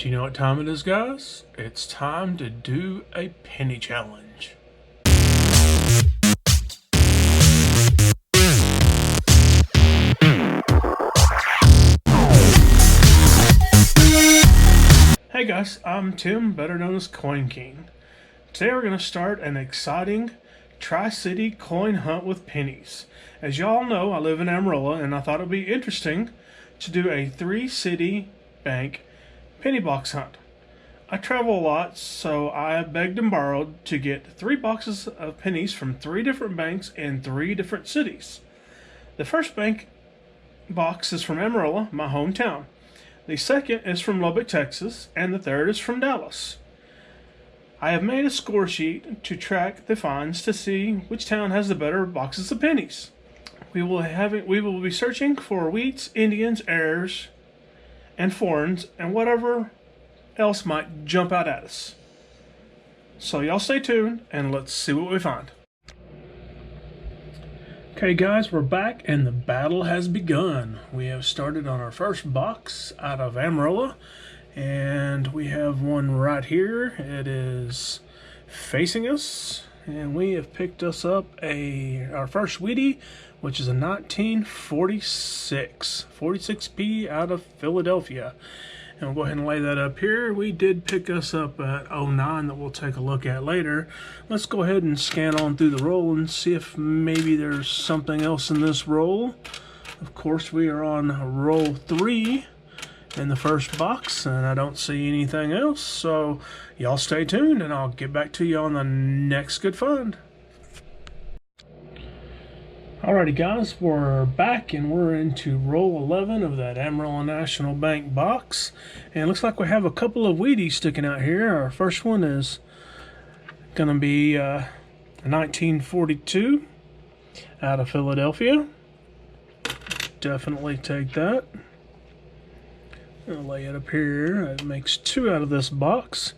You know what time it is, guys? It's time to do a penny challenge. Hey guys, I'm Tim, better known as Coinking. Today we're going to start an exciting Tri-City coin hunt with pennies. As y'all know, I live in Amarillo, and I thought it would be interesting to do a 3-city bank penny box hunt. I travel a lot, so I begged and borrowed to get 3 boxes of pennies from 3 different banks in 3 different cities. The first bank box is from Amarillo, my hometown. The second is from Lubbock, Texas, and the third is from Dallas. I have made a score sheet to track the finds to see which town has the better boxes of pennies. We will be searching for wheats, Indians, heirs, and foreigns, and whatever else might jump out at us. So y'all stay tuned and let's see what we find. Okay guys, we're back and the battle has begun. We have started on our first box out of Amarillo, and we have one right here. It is facing us, and we have picked us up our first Wheatie, which is a 46p out of Philadelphia. And we'll go ahead and lay that up here. We did pick us up at 09 that we'll take a look at later. Let's go ahead and scan on through the roll and see if maybe there's something else in this roll. Of course, we are on roll 3 in the first box, and I don't see anything else. So y'all stay tuned, and I'll get back to you on the next good find. Alrighty guys, we're back and we're into roll 11 of that Amarillo National Bank box, and it looks like we have a couple of Wheaties sticking out here. Our first one is going to be a 1942 out of Philadelphia. Definitely take that. I'll lay it up here. It makes 2 out of this box.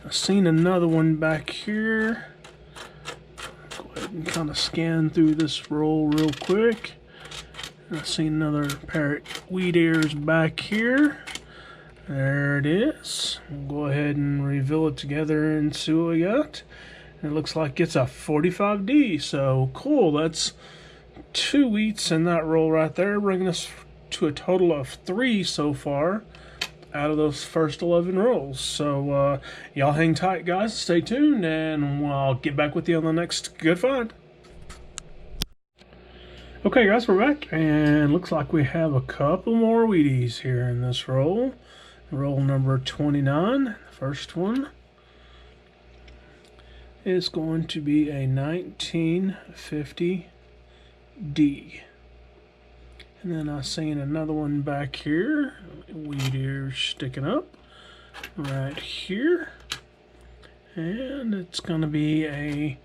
I've seen another one back here. And kind of scan through this roll real quick. I see another pair of wheat ears back here. There it is. We'll go ahead and reveal it together and see what we got. It looks like it's a 45D, so cool. That's 2 wheats in that roll right there, bringing us to a total of 3 so far out of those first 11 rolls. So y'all hang tight guys, stay tuned, and I'll get back with you on the next good find. Okay guys, we're back, and looks like we have a couple more Wheaties here in this roll. Roll number 29, the first one is going to be a 1950D. And then I seen another one back here, wheat ears sticking up right here, and it's going to be a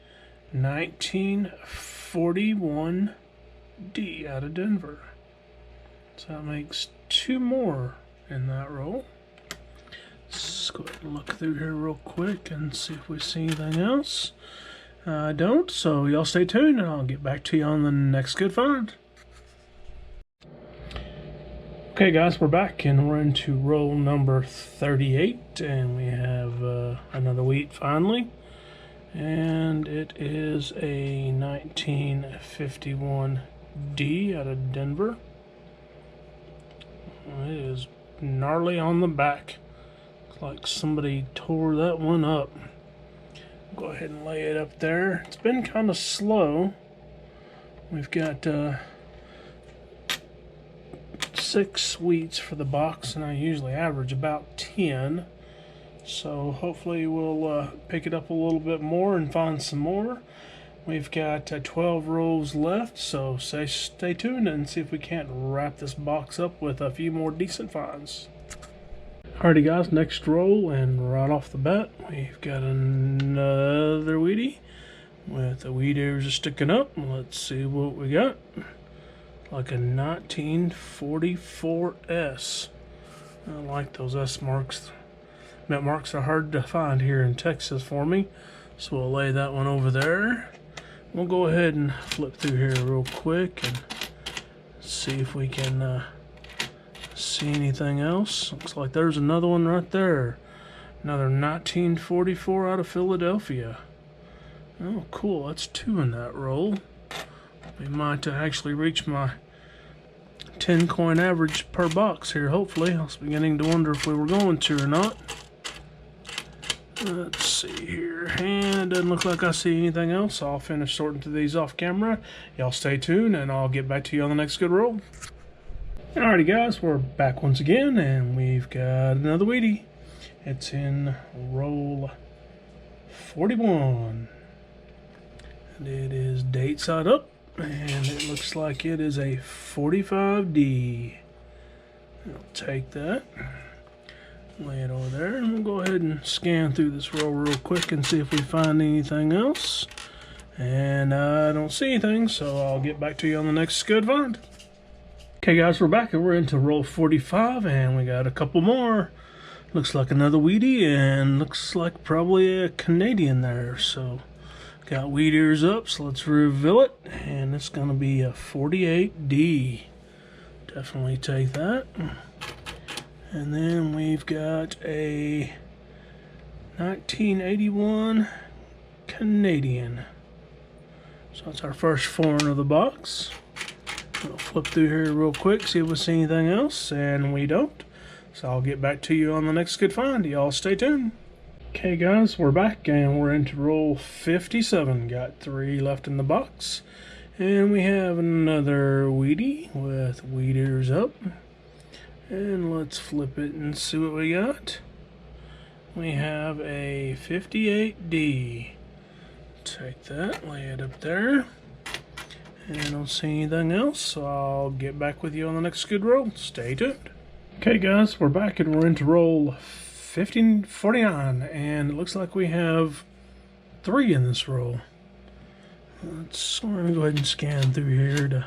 1941D out of Denver. So that makes 2 more in that roll. Let's go ahead and look through here real quick and see if we see anything else. I don't, so y'all stay tuned and I'll get back to you on the next good find. Okay guys, we're back and we're into roll number 38, and we have another wheat finally, and it is a 1951D out of Denver. It is gnarly on the back. Looks like somebody tore that one up. Go ahead and lay it up there. It's been kind of slow. We've got 6 wheats for the box, and I usually average about 10, so hopefully we'll pick it up a little bit more and find some more. We've got 12 rolls left, so stay tuned and see if we can't wrap this box up with a few more decent finds. Alrighty guys, next roll, and right off the bat we've got another Wheatie with the wheat ears sticking up. Let's see what we got. Like a 1944S. I like those S marks. That marks are hard to find here in Texas for me, so we'll lay that one over there. We'll go ahead and flip through here real quick and see if we can See anything else? Looks like there's another one right there. Another 1944 out of Philadelphia. Oh, cool. That's 2 in that roll. We might actually reach my 10 coin average per box here, hopefully. I was beginning to wonder if we were going to or not. Let's see here. And it doesn't look like I see anything else. I'll finish sorting through these off camera. Y'all stay tuned, and I'll get back to you on the next good roll. Alrighty, guys, we're back once again, and we've got another Wheatie. It's in roll 41. And it is date side up, and it looks like it is a 45D. I'll take that. Lay it over there, and we'll go ahead and scan through this roll real quick and see if we find anything else. And I don't see anything, so I'll get back to you on the next good find. Okay, guys, we're back, and we're into roll 45, and we got a couple more. Looks like another Wheatie, and looks like probably a Canadian there. So got wheat ears up, so let's reveal it, and it's going to be a 48D. Definitely take that. And then we've got a 1981 Canadian. So that's our first foreign of the box. We'll flip through here real quick, see if we see anything else, and we don't. So I'll get back to you on the next good find. Y'all stay tuned. Okay, guys, we're back, and we're into roll 57. Got 3 left in the box. And we have another Wheatie with wheat ears up. And let's flip it and see what we got. We have a 58D. Take that, lay it up there. And I don't see anything else, so I'll get back with you on the next good roll. Stay tuned. Okay, guys, we're back, and we're into roll 1549, and it looks like we have 3 in this roll. We're going to go ahead and scan through here to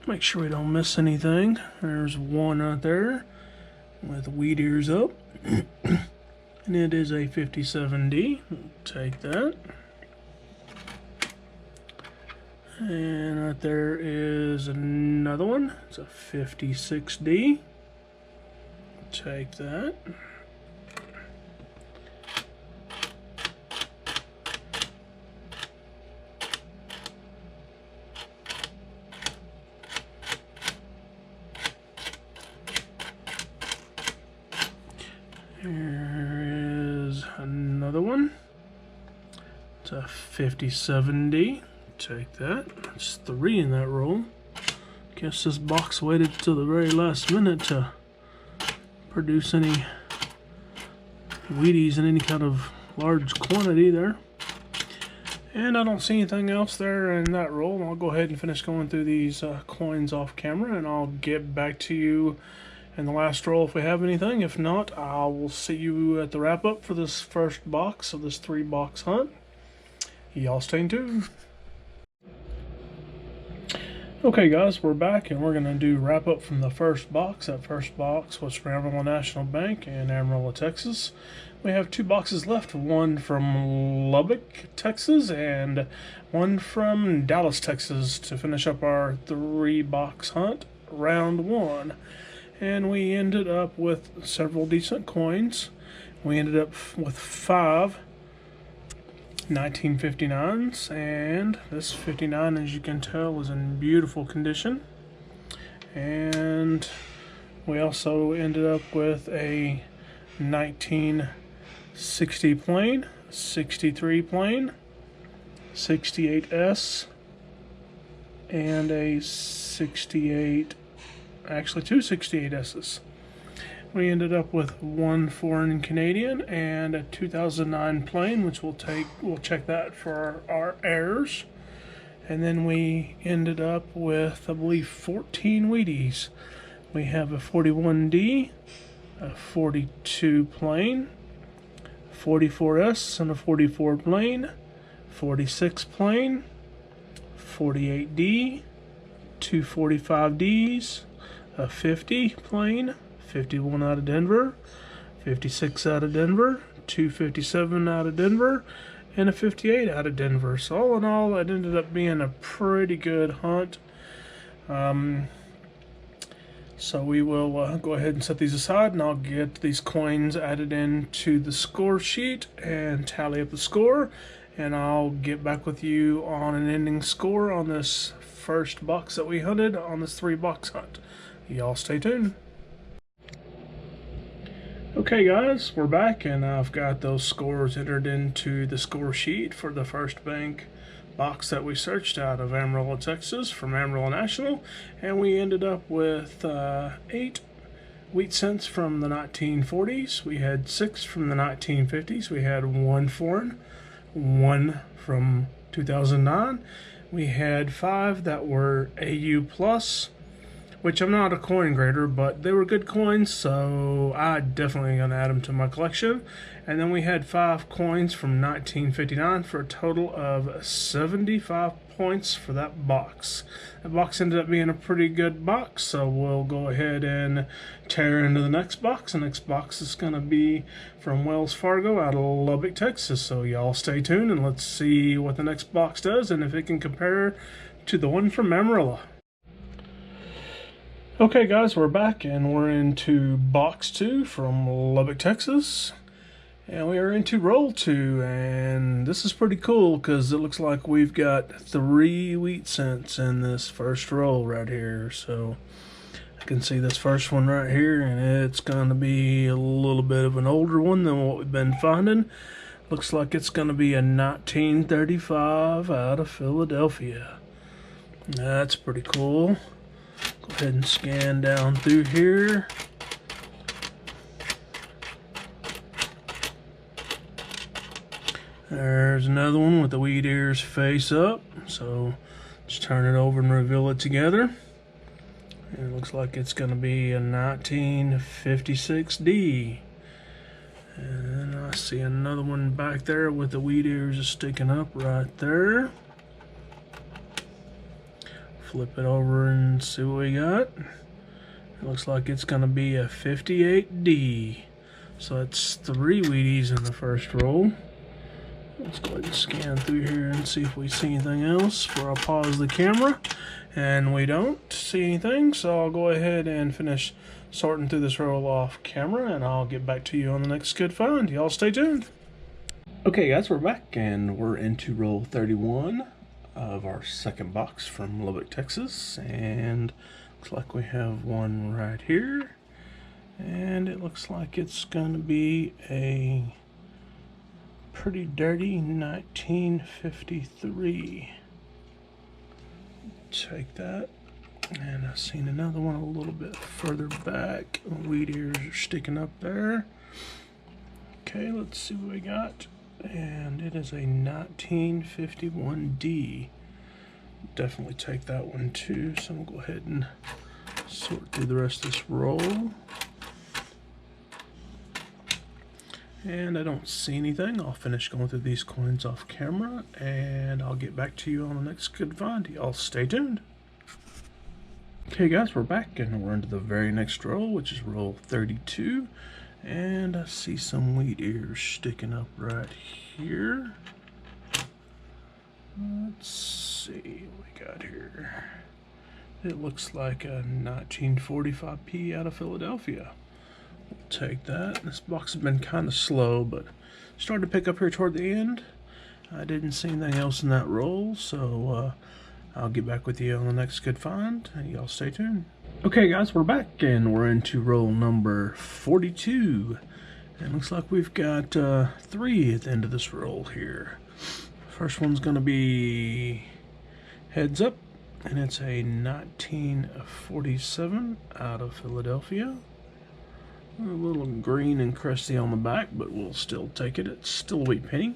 make sure we don't miss anything. There's 1 right there with wheat ears up. And it is a 57D. Take that. And right there is another one. It's a 56D. Take that. Here is another one. It's a 57D. Take that. That's 3 in that roll. Guess this box waited till the very last minute to produce any Wheaties in any kind of large quantity there. And I don't see anything else there in that roll. I'll go ahead and finish going through these coins off camera, and I'll get back to you in the last roll if we have anything. If not, I will see you at the wrap up for this first box of this 3-box hunt. Y'all stay tuned. Okay, guys, we're back, and we're going to do wrap up from the first box. That first box was from Amarillo National Bank in Amarillo, Texas. We have 2 boxes left, one from Lubbock, Texas, and one from Dallas, Texas, to finish up our 3-box hunt, round 1. And we ended up with several decent coins. We ended up with 5 1959s, and this 59, as you can tell, is in beautiful condition. And we also ended up with a 1960 plain, 63 plain, 68S, and a 68, actually 2 68S's. We ended up with 1 foreign Canadian and a 2009 plain, which we'll check that for our errors. And then we ended up with, I believe, 14 Wheaties. We have a 41D, a 42 plain, 44S and a 44 plain, 46 plain, 48D, 2 45Ds, a 50 plain, 51 out of Denver, 56 out of Denver, 257 out of Denver, and a 58 out of Denver. So all in all, it ended up being a pretty good hunt. So we will go ahead and set these aside, and I'll get these coins added into the score sheet and tally up the score, and I'll get back with you on an ending score on this first box that we hunted on this 3-box hunt. Y'all stay tuned. Okay guys, we're back, and I've got those scores entered into the score sheet for the first bank box that we searched out of Amarillo, Texas, from Amarillo National, and we ended up with 8 wheat cents from the 1940s. We had 6 from the 1950s. We had 1 foreign, 1 from 2009. We had 5 that were AU plus, which I'm not a coin grader, but they were good coins, so I definitely gonna add them to my collection. And then we had 5 coins from 1959 for a total of 75 points for that box. That box ended up being a pretty good box, so we'll go ahead and tear into the next box. The next box is gonna be from Wells Fargo out of Lubbock, Texas. So y'all stay tuned and let's see what the next box does and if it can compare to the one from Amarillo. Okay guys, we're back and we're into box 2 from Lubbock, Texas. And we are into roll 2, and this is pretty cool because it looks like we've got 3 wheat cents in this first roll right here. So I can see this first one right here, and it's going to be a little bit of an older one than what we've been finding. Looks like it's going to be a 1935 out of Philadelphia. That's pretty cool. Go ahead and scan down through here. There's another one with the wheat ears face up. So just turn it over and reveal it together. And it looks like it's going to be a 1956D. And then I see another one back there with the wheat ears sticking up right there. Flip it over and see what we got. It looks like it's going to be a 58D. So that's 3 Wheaties in the first roll. Let's go ahead and scan through here and see if we see anything else before I pause the camera. And we don't see anything, so I'll go ahead and finish sorting through this roll off camera, and I'll get back to you on the next good find. Y'all stay tuned. Okay guys, we're back and we're into roll 31 of our second box from Lubbock, Texas, and looks like we have one right here, and it looks like it's gonna be a pretty dirty 1953. Take that. And I've seen another one a little bit further back. Wheat ears are sticking up there. Okay, let's see what we got. And it is a 1951D. Definitely take that one too. So we'll go ahead and sort through the rest of this roll. And I don't see anything. I'll finish going through these coins off camera, and I'll get back to you on the next good find. Y'all stay tuned. Okay guys, we're back and we're into the very next roll, which is roll 32. And I see some wheat ears sticking up right here. Let's see what we got here. It looks like a 1945P out of Philadelphia. We'll take that. This box has been kind of slow, but started to pick up here toward the end. I didn't see anything else in that roll, so I'll get back with you on the next good find. Y'all stay tuned. Okay guys, we're back and we're into roll number 42. And looks like we've got 3 at the end of this roll here. First one's gonna be heads up, and it's a 1947 out of Philadelphia. A little green and crusty on the back, but we'll still take it. It's still a wheat penny.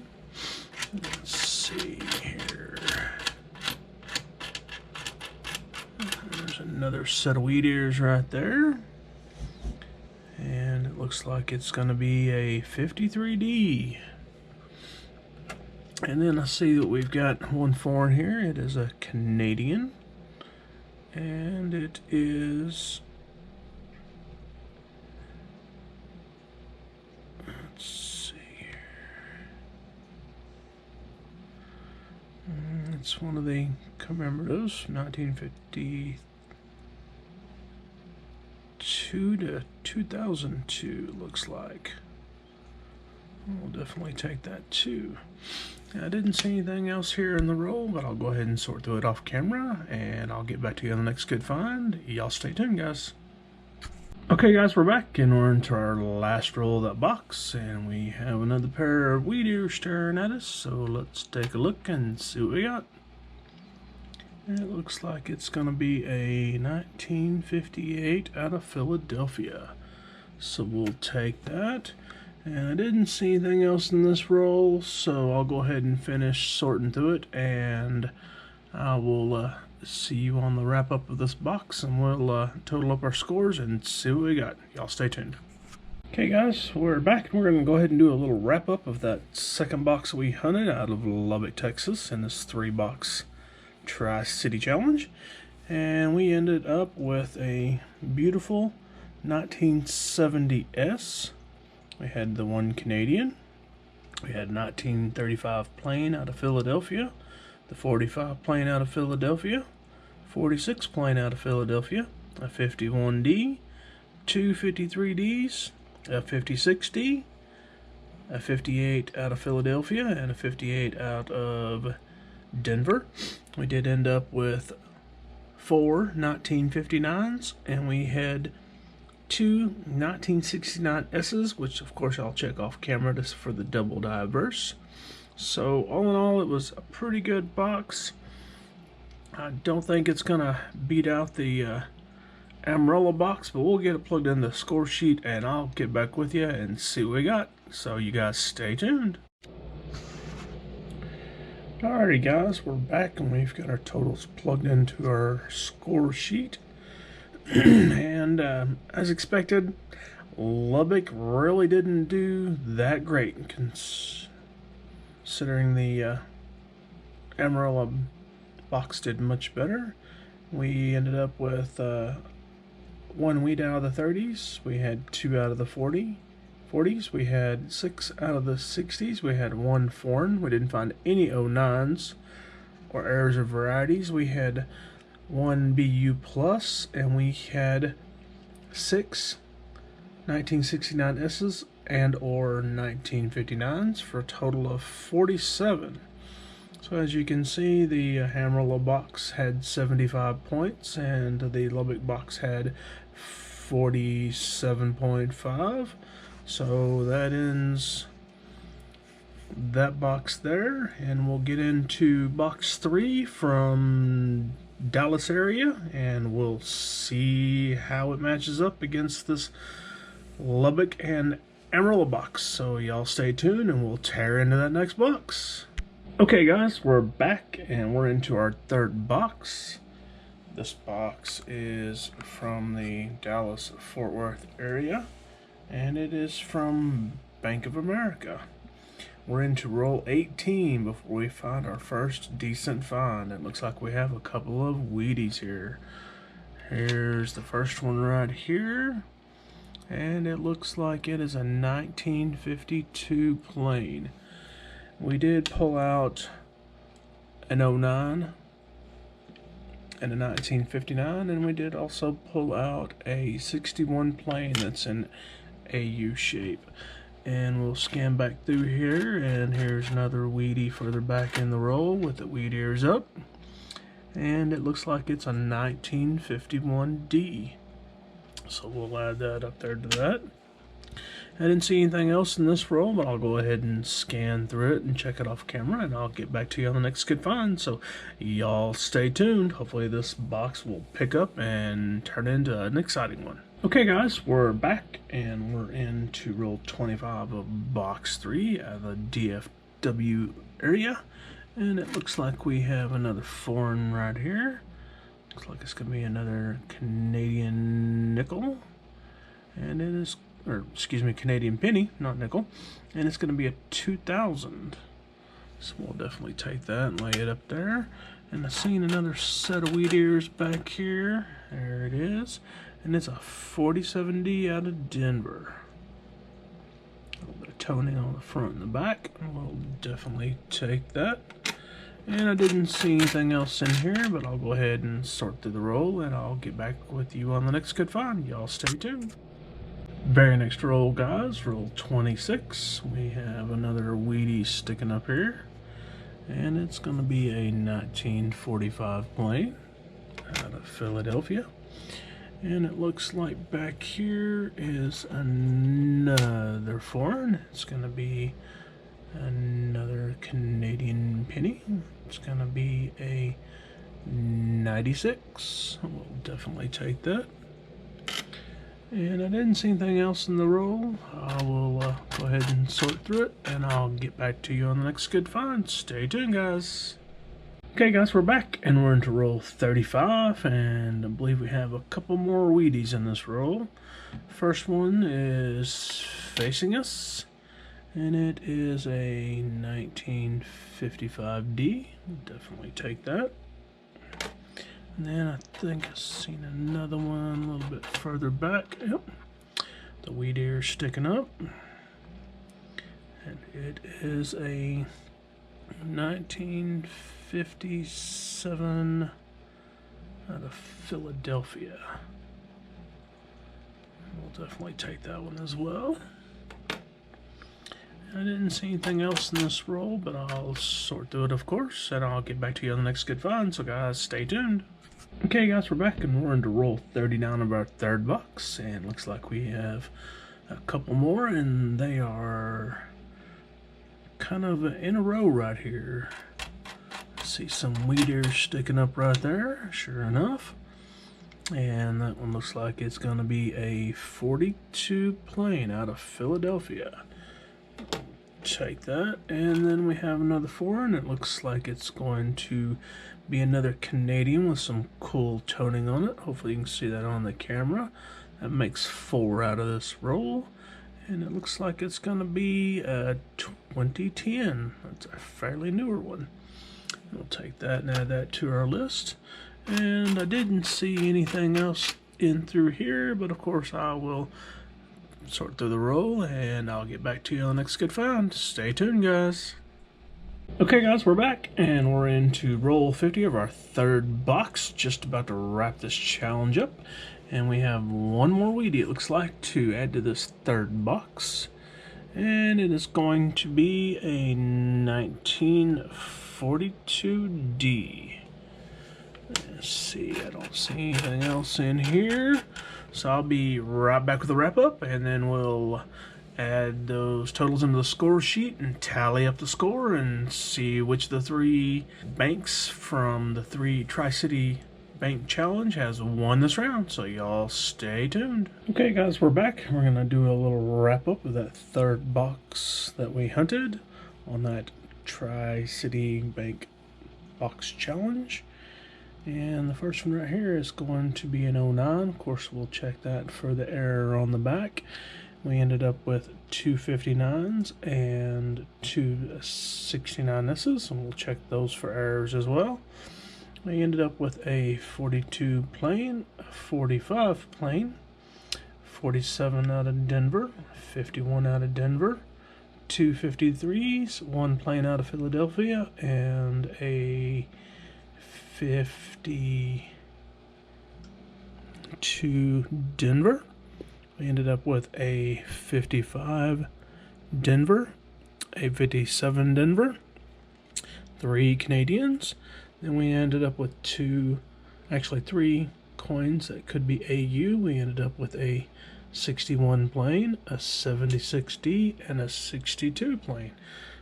Let's see here. There's another set of wheat ears right there. And it looks like it's going to be a 53D. And then I see that we've got one foreign here. It is a Canadian. And it is... let's see here. It's one of the commemoratives, 1950. 2 to 2002, looks like. We'll definitely take that too. I didn't see anything else here in the roll, but I'll go ahead and sort through it off camera, and I'll get back to you on the next good find. Y'all stay tuned, guys. Okay, guys, we're back, and we're into our last roll of that box, and we have another pair of wheat ears staring at us, so let's take a look and see what we got. It looks like it's going to be a 1958 out of Philadelphia, so we'll take that. And I didn't see anything else in this roll, so I'll go ahead and finish sorting through it, and I will see you on the wrap up of this box, and we'll total up our scores and see what we got. Y'all stay tuned. Okay, guys, we're back, and we're going to go ahead and do a little wrap up of that second box we hunted out of Lubbock, Texas, in this 3-box Tri-City Challenge. And we ended up with a beautiful 1970S. We had the 1 Canadian. We had 1935 plain out of Philadelphia, the 45 plain out of Philadelphia, 46 plain out of Philadelphia, a 51D, 2 53Ds, a 56D, a 58 out of Philadelphia, and a 58 out of Denver. We did end up with 4 1959s, and we had 2 1969S's, which of course I'll check off camera just for the double diverse. So all in all, it was a pretty good box. I don't think it's gonna beat out the Amarillo box, but we'll get it plugged in the score sheet, and I'll get back with you and see what we got. So you guys stay tuned. Alrighty, guys, we're back, and we've got our totals plugged into our score sheet. And as expected, Lubbock really didn't do that great, considering the Amarillo box did much better. We ended up with 1 wheat out of the 30s. We had 2 out of the 40s. We had 6 out of the 60s. We had 1 foreign. We didn't find any 09s or errors or varieties. We had 1 BU plus, and we had 6 1969S's and or 1959s for a total of 47. So as you can see, the Amarillo box had 75 points, and the Lubbock box had 47.5. So that ends that box there, and we'll get into box 3 from Dallas area, and we'll see how it matches up against this Lubbock and Amarillo box. So y'all stay tuned, and we'll tear into that next box. Okay, guys, we're back, and we're into our 3rd box. This box is from the Dallas-Fort Worth area, and it is from Bank of America. We're into roll 18 before we find our first decent find. It looks like we have a couple of Wheaties here. Here's the first one right here, and it looks like it is a 1952 plain. We did pull out an 09 and a 1959, and we did also pull out a 61 plain that's in AU shape. And we'll scan back through here, and here's another Wheatie further back in the roll with the wheat ears up. And it looks like it's a 1951D. So we'll add that up there to that. I didn't see anything else in this roll, but I'll go ahead and scan through it and check it off camera, and I'll get back to you on the next good find. So y'all stay tuned. Hopefully this box will pick up and turn into an exciting one. Okay, guys, we're back, and we're into roll 25 of box 3 out of the DFW area, and it looks like we have another foreign right here. Looks like it's going to be another Canadian nickel, and it is, or excuse me, Canadian penny, not nickel, and it's going to be a 2000. So we'll definitely take that and lay it up there. And I've seen another set of wheat ears back here. There it is. And it's a 47D out of Denver. A little bit of toning on the front and the back. We'll definitely take that. And I didn't see anything else in here, but I'll go ahead and sort through the roll, and I'll get back with you on the next good find. Y'all stay tuned. Very next roll, guys, roll 26. We have another Wheatie sticking up here, and it's going to be a 1945 plane out of Philadelphia. And it looks like back here is another foreign. It's going to be another Canadian penny. It's going to be a 96. We'll definitely take that. And I didn't see anything else in the roll. I will go ahead and sort through it, and I'll get back to you on the next good find. Stay tuned, guys. Okay, guys, we're back, and we're into roll 35, and I believe we have a couple more Wheaties in this roll. First one is facing us, and it is a 1955D. Definitely take that. And then I think I've seen another one a little bit further back. Yep, the wheat ear sticking up, and it is a 1957 out of Philadelphia. We'll definitely take that one as well. I didn't see anything else in this roll, but I'll sort through it, of course, and I'll get back to you on the next good find, so guys, stay tuned. Okay, guys, we're back, and we're into roll 39 of our third box, and looks like we have a couple more, and they are kind of in a row right here. See some wheat ears sticking up right there, sure enough. And that one looks like it's going to be a 42 plane out of Philadelphia. Take that. And then we have another foreign. It looks like it's going to be another Canadian with some cool toning on it. Hopefully you can see that on the camera. That makes 4 out of this roll. And it looks like it's going to be a 2010. That's a fairly newer one. We'll take that and add that to our list. And I didn't see anything else in through here, but of course I will sort through the roll, and I'll get back to you on the next good find. Stay tuned, guys. Okay, guys, we're back, and we're into roll 50 of our third box. Just about to wrap this challenge up, and we have one more Wheatie, it looks like, to add to this third box, and it is going to be a 1942D. Let's see, I don't see anything else in here. So I'll be right back with the wrap up, and then we'll add those totals into the score sheet and tally up the score and see which of the 3 banks from the 3 Tri-City Bank Challenge has won this round. So y'all stay tuned. Okay, guys, we're back. We're going to do a little wrap up of that third box that we hunted on that Tri-City Bank Box Challenge. And the first one right here is going to be an 09. Of course, we'll check that for the error on the back. We ended up with 2 59s and 2 69s, and we'll check those for errors as well. We ended up with a 42 plane, a 45 plane, 47 out of Denver, 51 out of Denver, 2 53s, 1 plane out of Philadelphia, and a 52 Denver. We ended up with a 55 Denver, a 57 Denver, 3 Canadians. Then we ended up with 3 coins that could be AU. We ended up with a 61 plane, a 76D, and a 62 plane.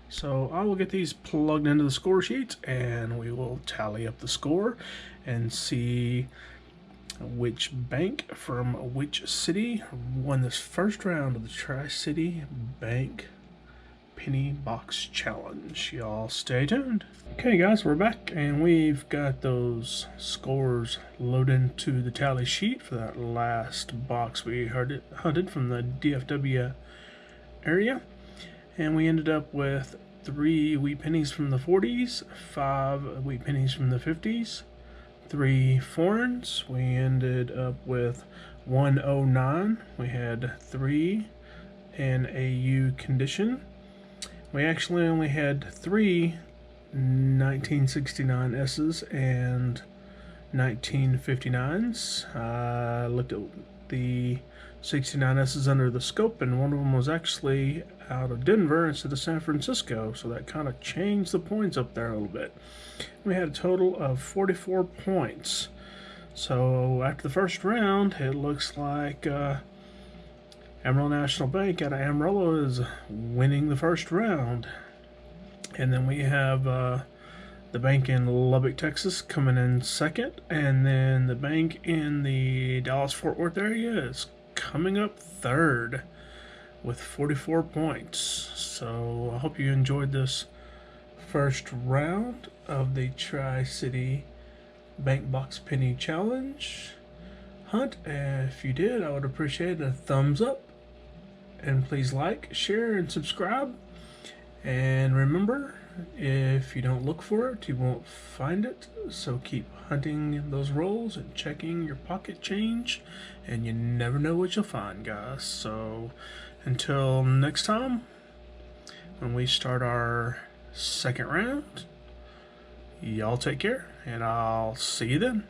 So I will get these plugged into the score sheets, and we will tally up the score and see which bank from which city won this first round of the Tri-City Bank Penny Box Challenge. Y'all stay tuned. Okay, guys, we're back, and we've got those scores loaded into the tally sheet for that last box we hunted from the DFW area. And we ended up with 3 wheat pennies from the 40s, 5 wheat pennies from the 50s, 3 foreigns. We ended up with 109. We had 3 in AU condition. We actually only had 3 1969 S's and 1959s. I looked at the 69 S's under the scope, and one of them was actually out of Denver instead of San Francisco, so that kind of changed the points up there a little bit. We had a total of 44 points. So after the first round, it looks like Amarillo National Bank out of Amarillo is winning the first round. And then we have the bank in Lubbock, Texas coming in second. And then the bank in the Dallas-Fort Worth area is coming up third with 44 points. So I hope you enjoyed this first round of the Tri-City Bank Box Penny Challenge hunt. If you did, I would appreciate a thumbs up. And please like, share, and subscribe. And remember, if you don't look for it, you won't find it. So keep hunting those rolls and checking your pocket change, and you never know what you'll find, guys. So until next time, when we start our second round, y'all take care, and I'll see you then.